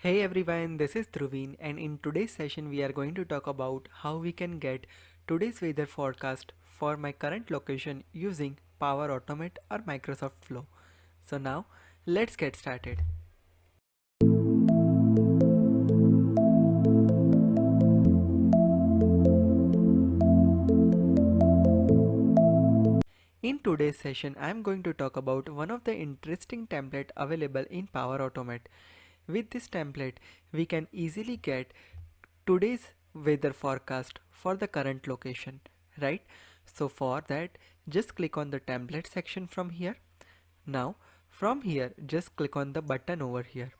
Hey everyone, this is Dhruvin, and in today's session we are going to talk about how we can get today's weather forecast for my current location using Power Automate or Microsoft Flow. So now let's get started. In today's session I am going to talk about one of the interesting template available in Power Automate. With this template we can easily get today's weather forecast for the current location, right? So for that just click on the template section from here. Now from here just click on the button over here.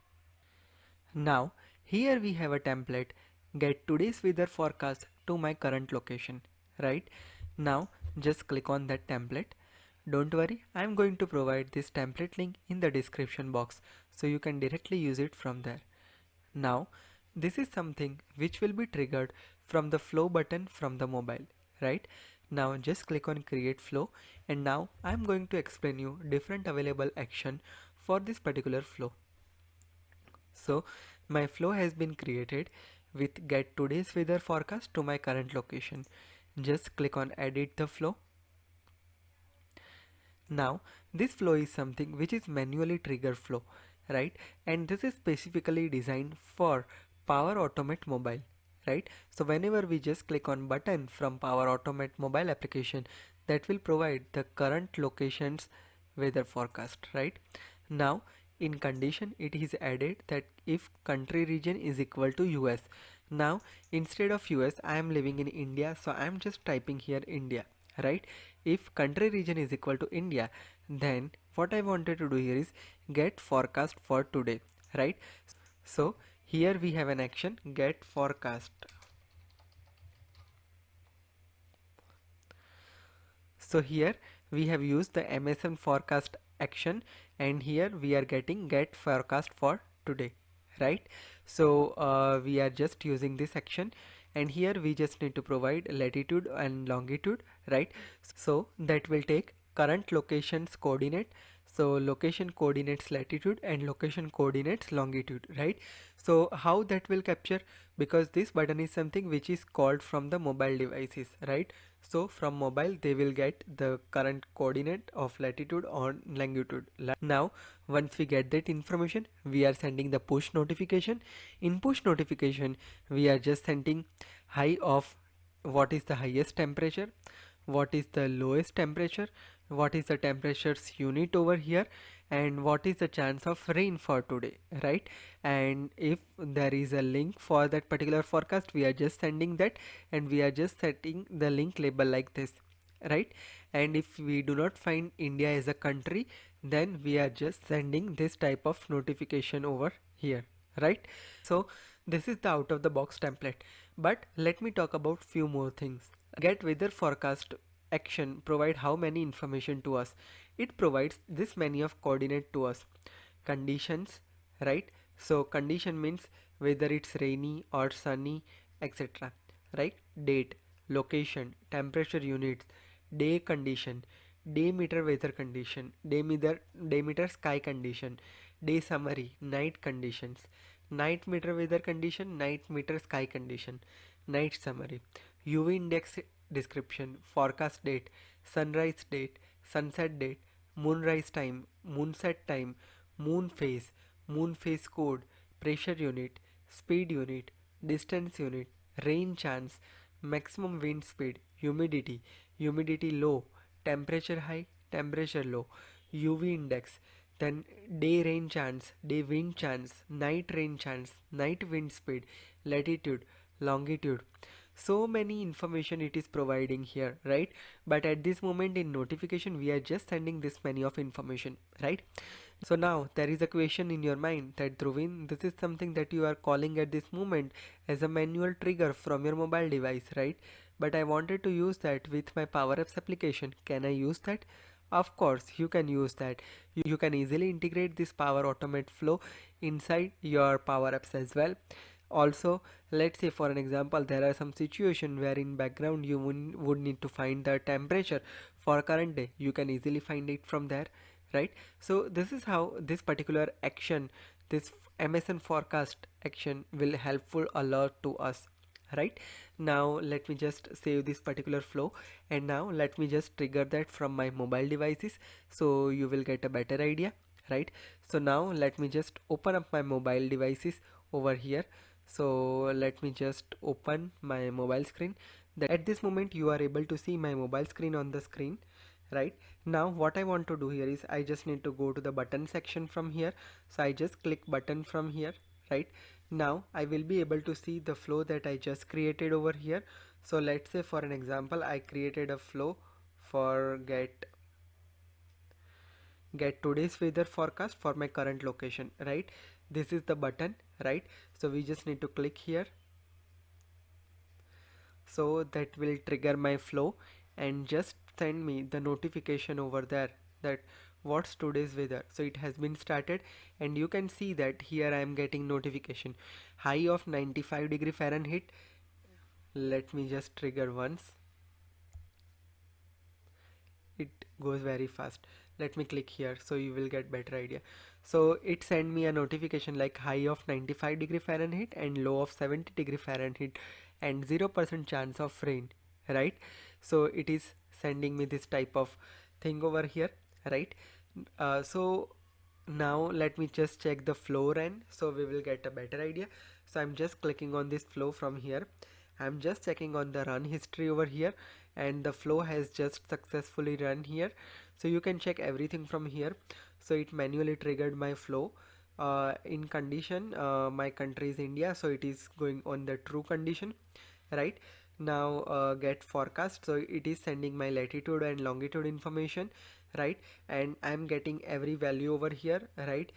Now here we have a template, get today's weather forecast to my current location, right? Now just click on that template. Don't worry, I am going to provide this template link in the description box so you can directly use it from there. Now this is something which will be triggered from the flow button from the mobile, right? Now just click on create flow, and now I am going to explain you different available action for this particular flow. So my flow has been created with get today's weather forecast to my current location. Just click on edit the flow. Now this flow is something which is manually trigger flow, right? And this is specifically designed for Power Automate mobile, right? So whenever we just click on button from Power Automate mobile application, that will provide the current location's weather forecast, right? Now in condition it is added that if country region is equal to US. Now instead of US I am living in India, so I am just typing here India, right? If country region is equal to India, then what I wanted to do here is get forecast for today, right? So here we have an action get forecast. So here we have used the MSN forecast action, and here we are getting get forecast for today, right? So we are just using this action, and here we just need to provide latitude and longitude, right? So that will take current location's coordinate, so location coordinates latitude and location coordinates longitude, right? So how that will capture, because this button is something which is called from the mobile devices, right? So from mobile they will get the current coordinate of latitude or longitude. Now once we get that information, we are sending the push notification. In push notification we are just sending high of what is the highest temperature, what is the lowest temperature, what is the temperature's unit over here, and what is the chance of rain for today, right? And if there is a link for that particular forecast, we are just sending that, and we are just setting the link label like this, right? And if we do not find India as a country, then we are just sending this type of notification over here, right? So this is the out of the box template, but let me talk about few more things. Get weather forecast action provide how many information to us. It provides this many of coordinate to us. Conditions, right? So condition means whether it's rainy or sunny, etc., right? Date, location, temperature units, day condition, day meter weather condition, day meter sky condition, day summary, night conditions, night meter weather condition, night meter sky condition, night summary, UV index description, forecast date, sunrise date, sunset date, moonrise time, moonset time, moon phase code, pressure unit, speed unit, distance unit, rain chance, maximum wind speed, humidity low, temperature high, temperature low, UV index, then day rain chance, day wind chance, night rain chance, night wind speed, latitude, longitude. So many information it is providing here, right? But at this moment in notification we are just sending this many of information, right? So now there is a question in your mind that Dhruvin, this is something that you are calling at this moment as a manual trigger from your mobile device, right? But I wanted to use that with my Power Apps application. Can I use that? Of course you can use that. You can easily integrate this Power Automate flow inside your Power Apps as well. Also, let's say for an example, there are some situation where in background you would need to find the temperature for current day. You can easily find it from there, right? So this is how this particular action, this MSN forecast action will helpful a lot to us, right? Now let me just save this particular flow, and now let me just trigger that from my mobile devices, so you will get a better idea, right? So now let me just open up my mobile devices over here. So let me just open my mobile screen. At this moment you are able to see my mobile screen on the screen, right? Now what I want to do here is I just need to go to the button section from here. So I just click button from here, right? Now I will be able to see the flow that I just created over here. So let's say for an example, I created a flow for get today's weather forecast for my current location, right? This is the button, right? So we just need to click here, so that will trigger my flow and just send me the notification over there that what's today's weather. So it has been started, and you can see that here I am getting notification high of 95 degree Fahrenheit. Let me just trigger once. It goes very fast. Let me click here so you will get better idea. So it sent me a notification like high of 95 degree Fahrenheit and low of 70 degree Fahrenheit and 0% chance of rain, right? So it is sending me this type of thing over here, right? So now let me just check the flow run so we will get a better idea. So I'm just clicking on this flow from here. I'm just checking on the run history over here, and the flow has just successfully run here. So you can check everything from here. So it manually triggered my flow in condition. My country is India, so it is going on the true condition, right? Now get forecast, so it is sending my latitude and longitude information, right? And I'm getting every value over here, right?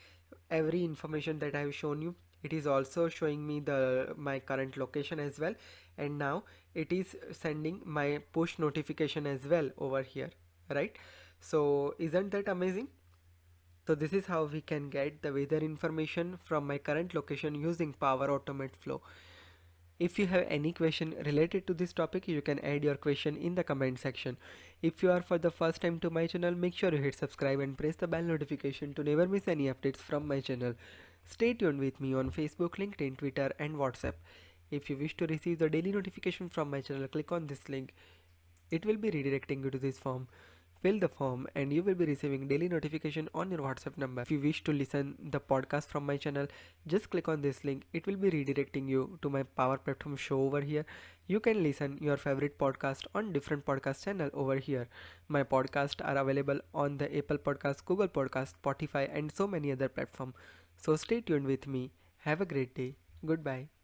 Every information that I have shown you, it is also showing me the my current location as well. And now it is sending my push notification as well over here, right? So isn't that amazing? So this is how we can get the weather information from my current location using Power Automate Flow. If you have any question related to this topic, you can add your question in the comment section. If you are for the first time to my channel, make sure you hit subscribe and press the bell notification to never miss any updates from my channel. Stay tuned with me on Facebook, LinkedIn, Twitter and WhatsApp. If you wish to receive the daily notification from my channel, click on this link. It will be redirecting you to this form. Fill the form and you will be receiving daily notification on your WhatsApp number. If you wish to listen the podcast from my channel, just click on this link. It will be redirecting you to my Power Platform show over here. You can listen your favorite podcast on different podcast channel over here. My podcasts are available on the Apple Podcast, Google Podcast, Spotify and so many other platforms. So stay tuned with me. Have a great day. Goodbye.